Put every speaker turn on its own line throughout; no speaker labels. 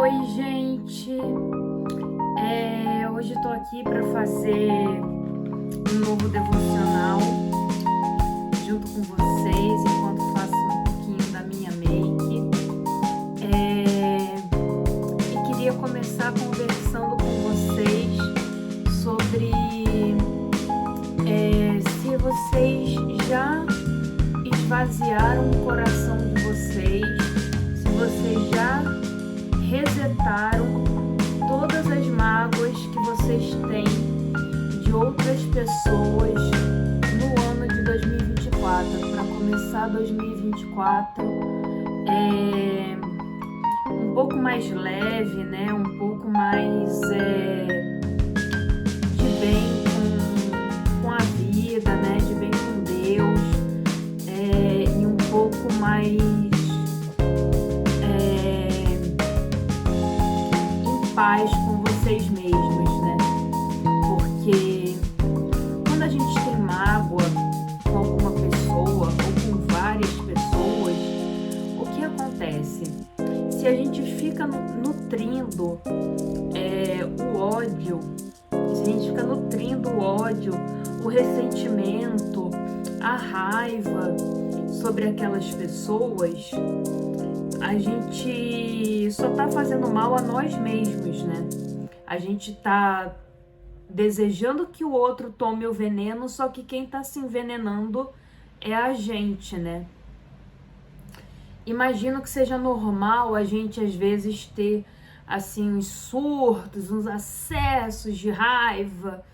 Oi, gente! Hoje eu tô aqui para fazer um novo devocional junto com vocês, enquanto faço um pouquinho da minha make. E queria começar conversando com vocês sobre se vocês já esvaziaram o coração de vocês, se vocês já resetaram todas as mágoas que vocês têm de outras pessoas no ano de 2024. Para começar 2024 um pouco mais leve, né? Um pouco mais de bem com a vida, né? De bem com Deus, e um pouco mais paz com vocês mesmos, né? Porque quando a gente tem mágoa com alguma pessoa ou com várias pessoas, o que acontece? Se a gente fica nutrindo o ódio, se a gente fica nutrindo o ódio, o ressentimento, a raiva sobre aquelas pessoas, a gente só tá fazendo mal a nós mesmos, né? A gente tá desejando que o outro tome o veneno, só que quem tá se envenenando é a gente, né? Imagino que seja normal a gente às vezes ter assim uns surtos, uns acessos de raiva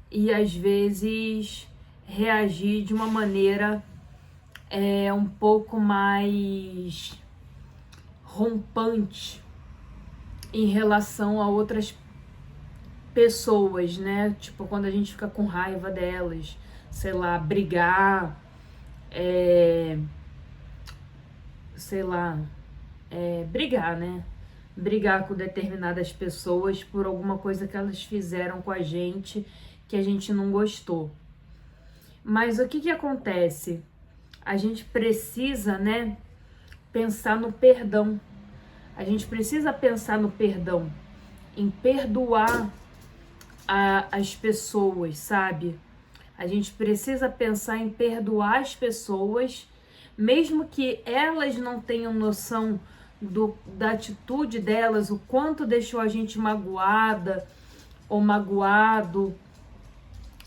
e às vezes reagir de uma maneira um pouco mais rompante em relação a outras pessoas, né? Tipo, quando a gente fica com raiva delas, sei lá, brigar, brigar, né? Brigar com determinadas pessoas por alguma coisa que elas fizeram com a gente que a gente não gostou. Mas o que acontece? A gente precisa, né, pensar no perdão. A gente precisa pensar no perdão, em perdoar as pessoas, sabe? A gente precisa pensar em perdoar as pessoas, mesmo que elas não tenham noção da atitude delas, o quanto deixou a gente magoada ou magoado,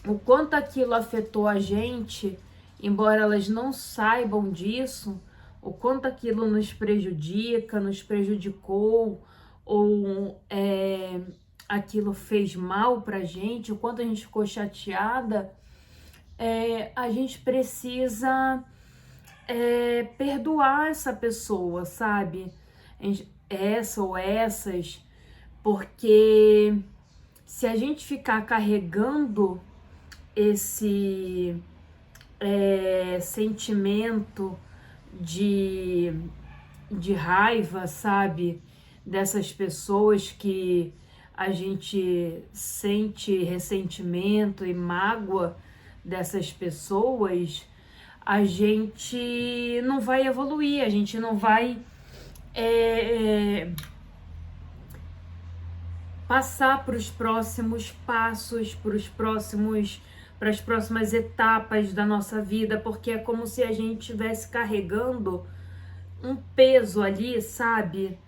o quanto aquilo afetou a gente, embora elas não saibam disso, o quanto aquilo nos prejudica, nos prejudicou, ou aquilo fez mal pra gente, o quanto a gente ficou chateada, a gente precisa perdoar essa pessoa, sabe? Essa ou essas, porque se a gente ficar carregando esse sentimento de raiva, sabe? Dessas pessoas que a gente sente ressentimento e mágoa dessas pessoas, a gente não vai evoluir, a gente não vai passar para os próximos passos, para as próximas etapas da nossa vida, porque é como se a gente estivesse carregando um peso ali, sabe?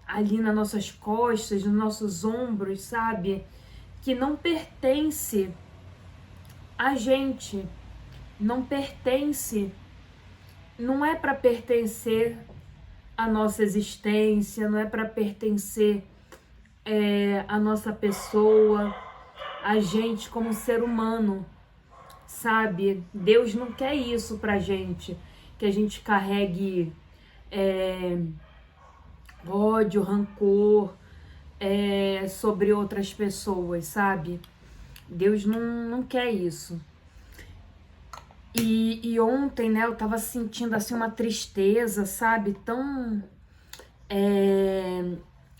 Ali nas nossas costas, nos nossos ombros, sabe? Que não pertence a gente, não pertence, não é para pertencer à nossa existência, não é para pertencer à nossa pessoa, a gente como ser humano, sabe? Deus não quer isso pra gente, que a gente carregue ódio, rancor sobre outras pessoas, sabe? Deus não quer isso. E ontem, né, eu tava sentindo assim uma tristeza, sabe? Tão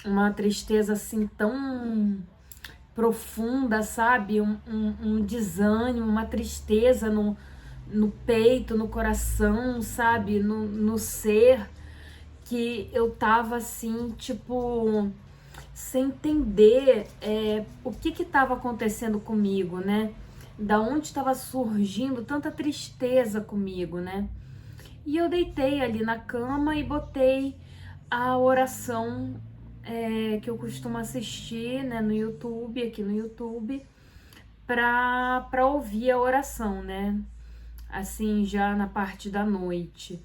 uma tristeza assim tão profunda, sabe? Um desânimo, uma tristeza no peito, no coração, sabe? No ser, que eu tava assim, tipo, sem entender o que estava acontecendo comigo, né? Da onde estava surgindo tanta tristeza comigo, né? E eu deitei ali na cama e botei a oração que eu costumo assistir, né, no YouTube, aqui no YouTube, para ouvir a oração, né? Assim, já na parte da noite.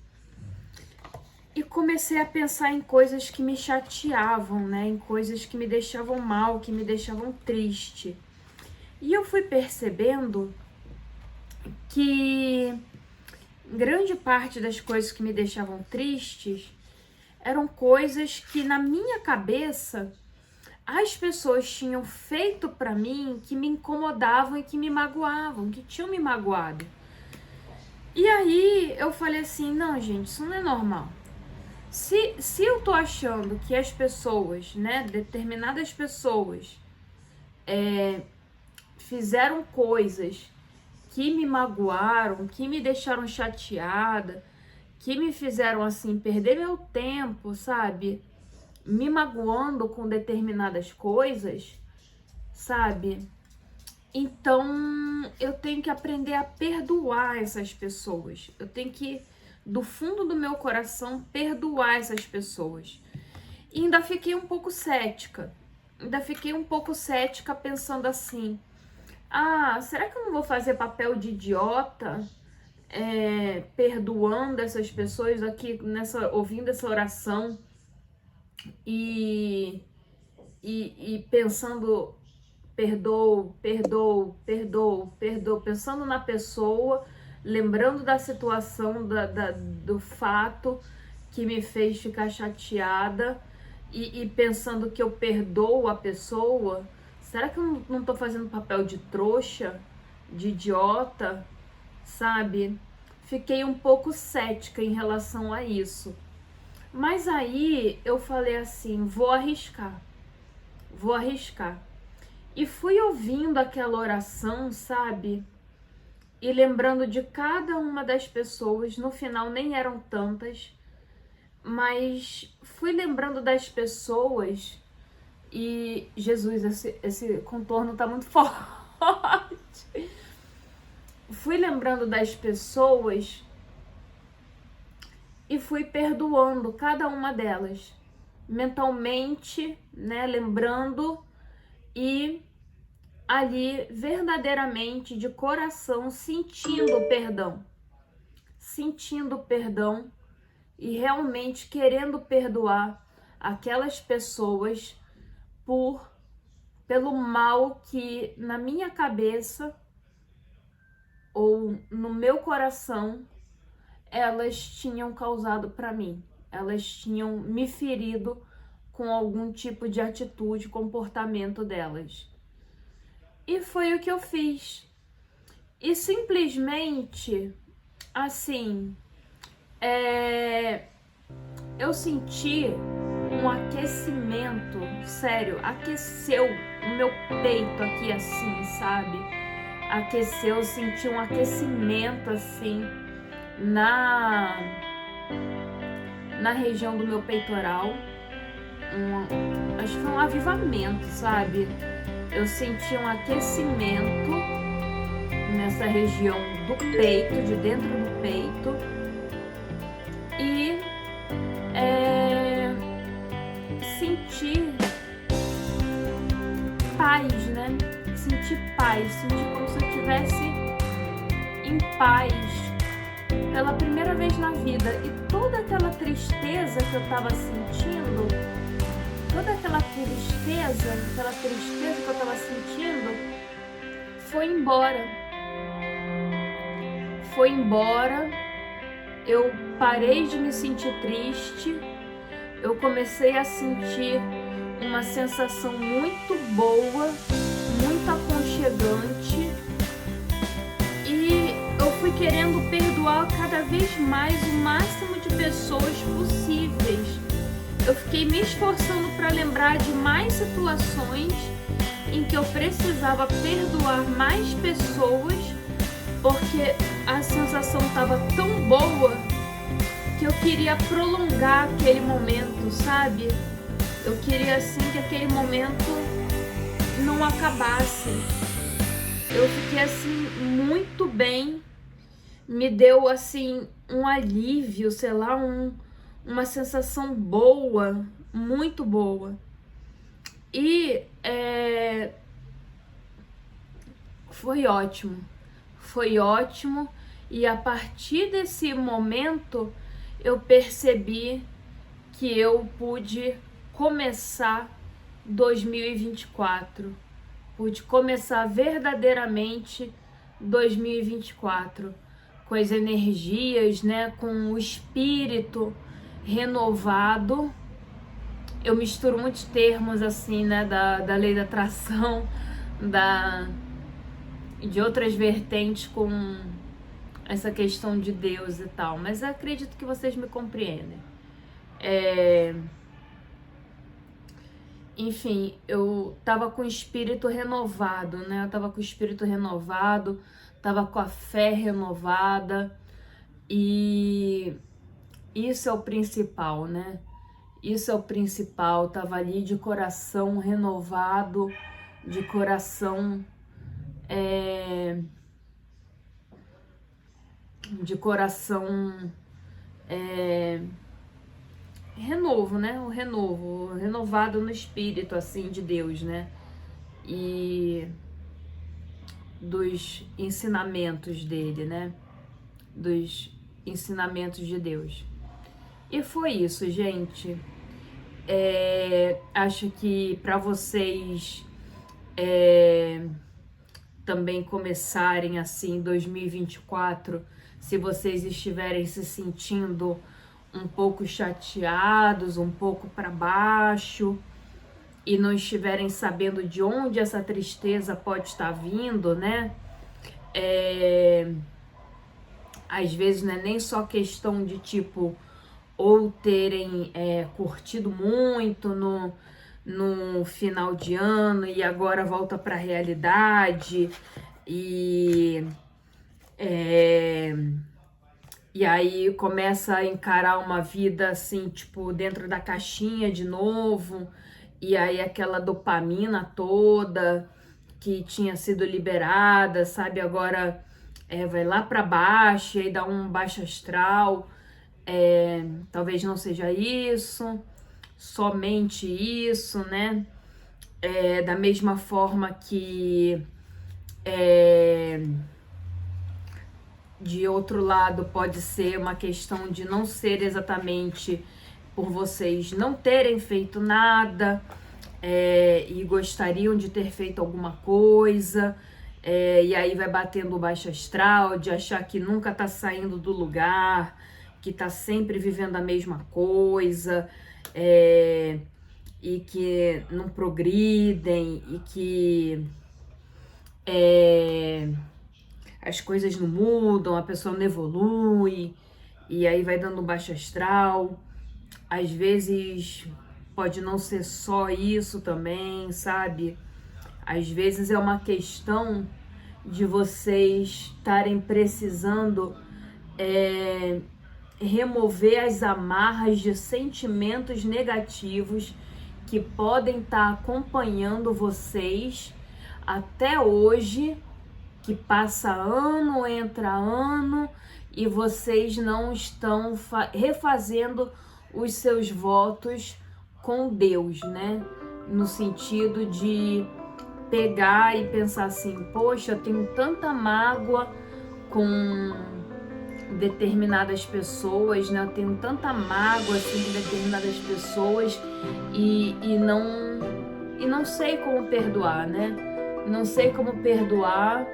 E comecei a pensar em coisas que me chateavam, né? Em coisas que me deixavam mal, que me deixavam triste. E eu fui percebendo que grande parte das coisas que me deixavam tristes eram coisas que na minha cabeça as pessoas tinham feito para mim que me incomodavam e que me magoavam, que tinham me magoado. E aí eu falei assim, não, gente, isso não é normal. Se eu tô achando que as pessoas, né, determinadas pessoas fizeram coisas que me magoaram, que me deixaram chateada, que me fizeram assim perder meu tempo, sabe? Me magoando com determinadas coisas, sabe? Então eu tenho que aprender a perdoar essas pessoas. Eu tenho que, do fundo do meu coração, perdoar essas pessoas. E ainda fiquei um pouco cética. Pensando assim, será que eu não vou fazer papel de idiota perdoando essas pessoas aqui, ouvindo essa oração e pensando, perdoo, pensando na pessoa, lembrando da situação, do fato que me fez ficar chateada e pensando que eu perdoo a pessoa. Será que eu não tô fazendo papel de trouxa, de idiota, sabe? Fiquei um pouco cética em relação a isso. Mas aí eu falei assim, vou arriscar. E fui ouvindo aquela oração, sabe? E lembrando de cada uma das pessoas, no final nem eram tantas, mas fui lembrando das pessoas e, Jesus, esse contorno tá muito forte. Fui lembrando das pessoas e fui perdoando cada uma delas, mentalmente, né, lembrando e ali verdadeiramente de coração sentindo perdão e realmente querendo perdoar aquelas pessoas pelo mal que na minha cabeça ou no meu coração elas tinham causado para mim. Elas tinham me ferido com algum tipo de atitude, comportamento delas. E foi o que eu fiz. E simplesmente, assim, eu senti um aquecimento, sério, aqueceu o meu peito aqui assim, sabe? Aqueceu, eu senti um aquecimento assim na região do meu peitoral. Acho que foi um avivamento, sabe? Eu senti um aquecimento nessa região do peito, de dentro do peito. E senti paz, né? Senti paz, senti como se eu estivesse em paz pela primeira vez na vida. E toda aquela tristeza que eu tava sentindo, toda aquela tristeza que eu tava sentindo, foi embora. Eu parei de me sentir triste, eu comecei a sentir uma sensação muito boa, muito aconchegante, e eu fui querendo perdoar cada vez mais o máximo de pessoas possíveis. Eu fiquei me esforçando para lembrar de mais situações em que eu precisava perdoar mais pessoas, porque a sensação estava tão boa que eu queria prolongar aquele momento, sabe? Eu queria, assim, que aquele momento não acabasse. Eu fiquei, assim, muito bem. Me deu, assim, um alívio, sei lá, uma sensação boa, muito boa. E foi ótimo. Foi ótimo. E a partir desse momento, eu percebi que eu pude começar 2024. Pude começar verdadeiramente 2024 com as energias, né, com o espírito renovado. Eu misturo muitos termos assim, né, da lei da atração, de outras vertentes com essa questão de Deus e tal, mas eu acredito que vocês me compreendem. Enfim, eu tava com o espírito renovado, né? Eu tava com o espírito renovado, tava com a fé renovada, e isso é o principal, né? Isso é o principal. Tava ali de coração renovado, de coração renovo, né? O renovo, renovado no espírito, assim, de Deus, né? E dos ensinamentos dele, né? Dos ensinamentos de Deus. E foi isso, gente. Acho que para vocês também começarem assim 2024, se vocês estiverem se sentindo um pouco chateados, um pouco para baixo, e não estiverem sabendo de onde essa tristeza pode estar vindo, né? Às vezes não é nem só questão de tipo, ou terem curtido muito no final de ano e agora volta para a realidade, e aí começa a encarar uma vida assim, tipo, dentro da caixinha de novo, e aí aquela dopamina toda que tinha sido liberada, sabe, agora vai lá para baixo, e aí dá um baixo astral. Talvez não seja isso, somente isso, né? Da mesma forma que de outro lado pode ser uma questão de não ser exatamente por vocês não terem feito nada e gostariam de ter feito alguma coisa, e aí vai batendo o baixo astral, de achar que nunca tá saindo do lugar, que tá sempre vivendo a mesma coisa, e que não progridem, e que as coisas não mudam, a pessoa não evolui, e aí vai dando baixo astral. Às vezes pode não ser só isso também, sabe? Às vezes é uma questão de vocês estarem precisando remover as amarras de sentimentos negativos que podem estar acompanhando vocês até hoje, que passa ano, entra ano, e vocês não estão refazendo os seus votos com Deus, né? No sentido de pegar e pensar assim, poxa, eu tenho tanta mágoa com determinadas pessoas, né? Eu tenho tanta mágoa assim com determinadas pessoas e não sei como perdoar, né? Não sei como perdoar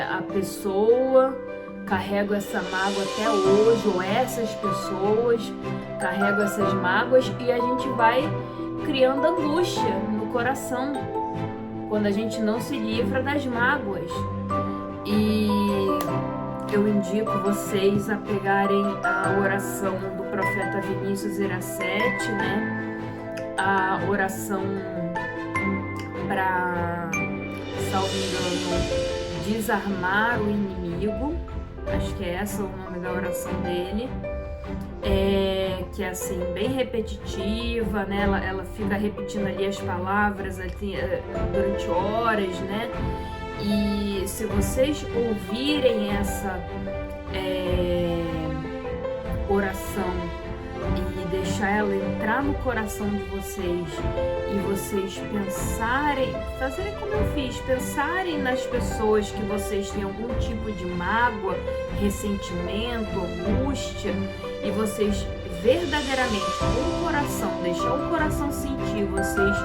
a pessoa, carrego essa mágoa até hoje, ou essas pessoas carrego essas mágoas, e a gente vai criando angústia no coração quando a gente não se livra das mágoas. E eu indico vocês a pegarem a oração do profeta Vinícius Iracete, né? A oração para, salvo engano, desarmar o inimigo. Acho que é esse o nome da oração dele. que é assim, bem repetitiva, né? Ela fica repetindo ali as palavras durante horas, né? E se vocês ouvirem essa oração e deixar ela entrar no coração de vocês e vocês pensarem, fazerem como eu fiz, pensarem nas pessoas que vocês têm algum tipo de mágoa, ressentimento, angústia, e vocês verdadeiramente com o coração, deixar o coração sentir, vocês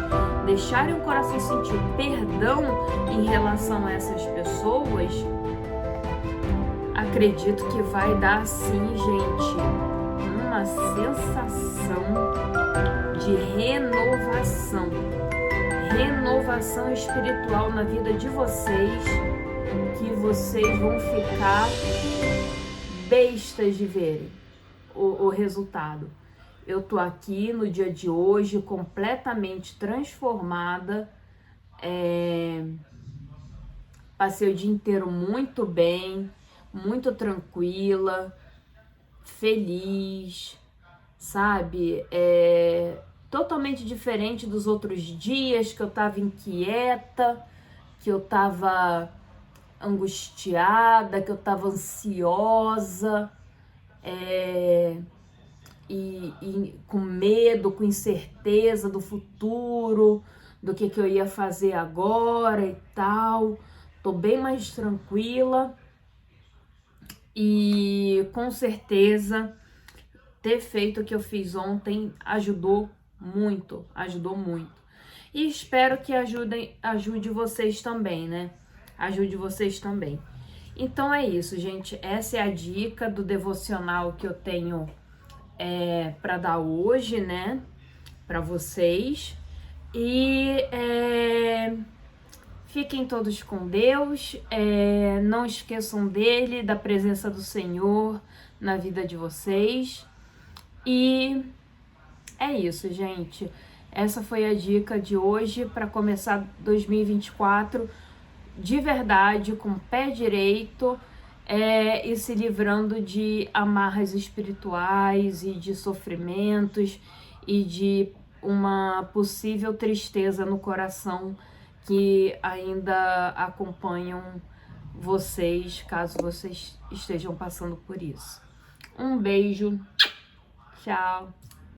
deixarem o coração sentir perdão em relação a essas pessoas, acredito que vai dar sim, gente, uma sensação de renovação espiritual na vida de vocês, que vocês vão ficar bestas de verem o resultado. Eu tô aqui no dia de hoje completamente transformada, passei o dia inteiro muito bem, muito tranquila, feliz, sabe? Totalmente diferente dos outros dias que eu tava inquieta, que eu tava angustiada, que eu tava ansiosa, e com medo, com incerteza do futuro, do que eu ia fazer agora e tal. Tô bem mais tranquila e com certeza ter feito o que eu fiz ontem ajudou muito. E espero que ajude vocês também, né? Ajude vocês também. Então é isso, gente. Essa é a dica do devocional que eu tenho para dar hoje, né? Para vocês. E fiquem todos com Deus. Não esqueçam dele, da presença do Senhor na vida de vocês. E é isso, gente. Essa foi a dica de hoje para começar 2024 de verdade, com o pé direito, e se livrando de amarras espirituais e de sofrimentos e de uma possível tristeza no coração que ainda acompanham vocês, caso vocês estejam passando por isso. Um beijo, tchau!